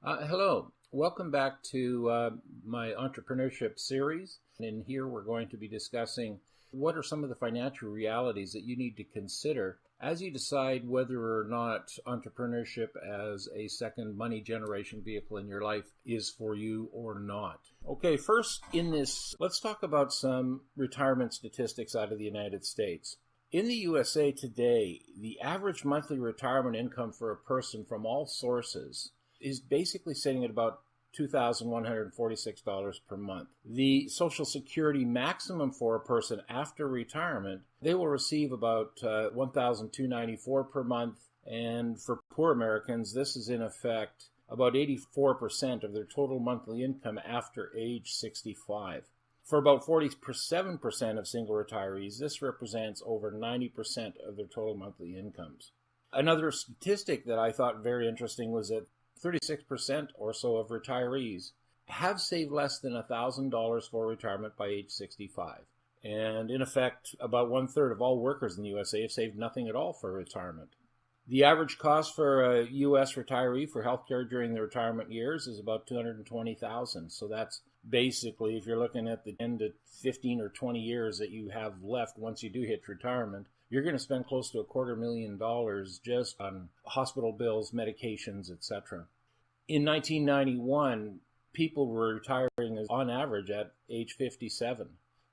Hello, welcome back to my entrepreneurship series. In here, we're going to be discussing what are some of the financial realities that you need to consider as you decide whether or not entrepreneurship as a second money generation vehicle in your life is for you or not. Okay, first in this, let's talk about some retirement statistics out of the United States. In the USA today, the average monthly retirement income for a person from all sources is basically sitting at about $2,146 per month. The Social Security maximum for a person after retirement, they will receive about $1,294 per month. And for poor Americans, this is in effect about 84% of their total monthly income after age 65. For about 47% of single retirees, this represents over 90% of their total monthly incomes. Another statistic that I thought very interesting was that 36% or so of retirees have saved less than $1,000 for retirement by age 65. And in effect, about one-third of all workers in the USA have saved nothing at all for retirement. The average cost for a U.S. retiree for healthcare during the retirement years is about $220,000. So that's basically, if you're looking at the 10 to 15 or 20 years that you have left once you do hit retirement, you're going to spend close to $250,000 just on hospital bills, medications, etc. In 1991, people were retiring on average at age 57.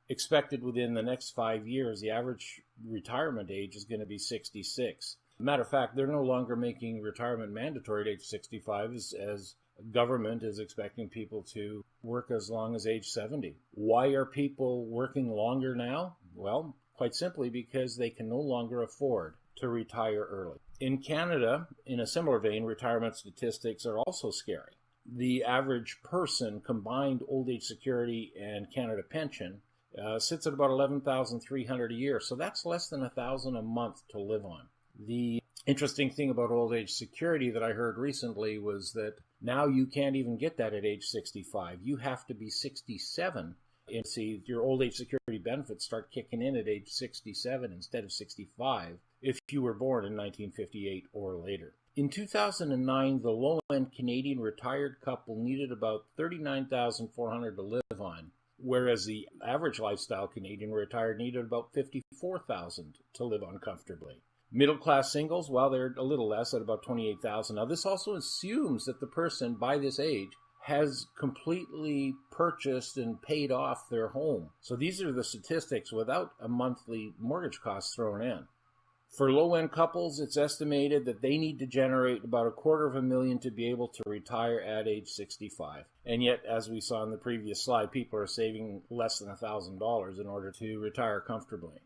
Expected within the next 5 years, the average retirement age is going to be 66. Matter of fact, they're no longer making retirement mandatory at age 65 as government is expecting people to work as long as age 70. Why are people working longer now? Well, quite simply because they can no longer afford to retire early. In Canada, in a similar vein, retirement statistics are also scary. The average person combined old age security and Canada pension sits at about $11,300 a year. So that's less than $1,000 a month to live on. The interesting thing about old age security that I heard recently was that now you can't even get that at age 65. You have to be 67 and see your old age security benefits start kicking in at age 67 instead of 65 if you were born in 1958 or later. In 2009, the low-end Canadian retired couple needed about $39,400 to live on, whereas the average lifestyle Canadian retired needed about $54,000 to live on comfortably. Middle-class singles, well, they're a little less at about $28,000. Now, this also assumes that the person by this age has completely purchased and paid off their home. So these are the statistics without a monthly mortgage cost thrown in. For low-end couples, it's estimated that they need to generate about $250,000 to be able to retire at age 65. And yet, as we saw in the previous slide, people are saving less than $1,000 in order to retire comfortably.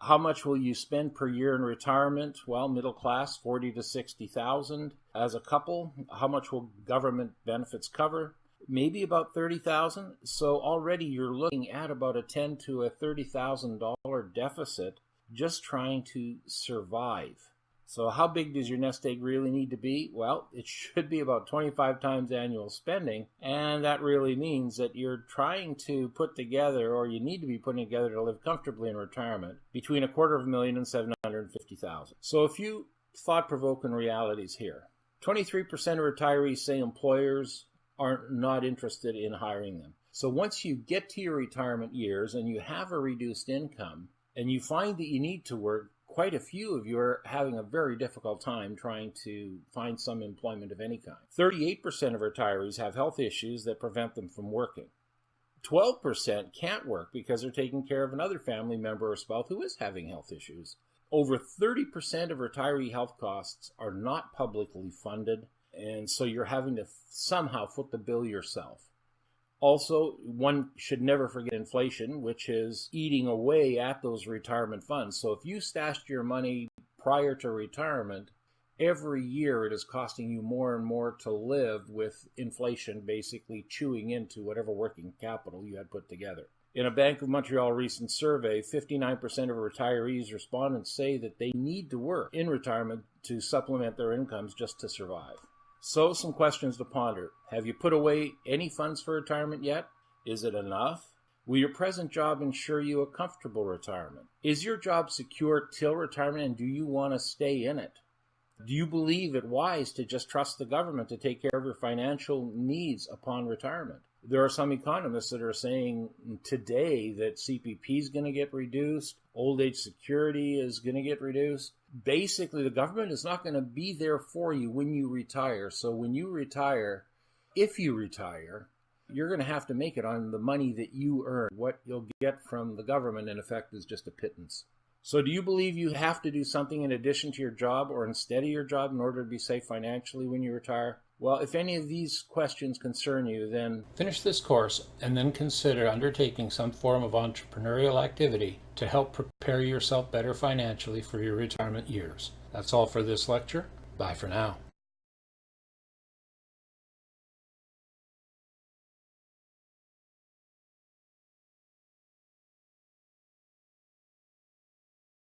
How much will you spend per year in retirement? Well, middle class, $40,000 to $60,000. As a couple, how much will government benefits cover? Maybe about $30,000. So already you're looking at about a $10,000 to a $30,000 deficit just trying to survive. So how big does your nest egg really need to be? Well, it should be about 25 times annual spending, and that really means that you're trying to put together, or you need to be putting together to live comfortably in retirement, between $250,000 and $750,000. So a few thought-provoking realities here. 23% of retirees say employers are not interested in hiring them. So once you get to your retirement years and you have a reduced income, and you find that you need to work, quite a few of you are having a very difficult time trying to find some employment of any kind. 38% of retirees have health issues that prevent them from working. 12% can't work because they're taking care of another family member or spouse who is having health issues. Over 30% of retiree health costs are not publicly funded, and so you're having to somehow foot the bill yourself. Also, one should never forget inflation, which is eating away at those retirement funds. So if you stashed your money prior to retirement, every year it is costing you more and more to live, with inflation basically chewing into whatever working capital you had put together. In a Bank of Montreal recent survey, 59% of retirees respondents say that they need to work in retirement to supplement their incomes just to survive. So, some questions to ponder. Have you put away any funds for retirement yet? Is it enough? Will your present job ensure you a comfortable retirement? Is your job secure till retirement, and do you want to stay in it? Do you believe it wise to just trust the government to take care of your financial needs upon retirement? There are some economists that are saying today that CPP is going to get reduced, old age security is going to get reduced. Basically, the government is not going to be there for you when you retire. So when you retire, if you retire, you're going to have to make it on the money that you earn. What you'll get from the government, in effect, is just a pittance. So do you believe you have to do something in addition to your job or instead of your job in order to be safe financially when you retire? Well, if any of these questions concern you, then finish this course and then consider undertaking some form of entrepreneurial activity to help prepare yourself better financially for your retirement years. That's all for this lecture. Bye for now.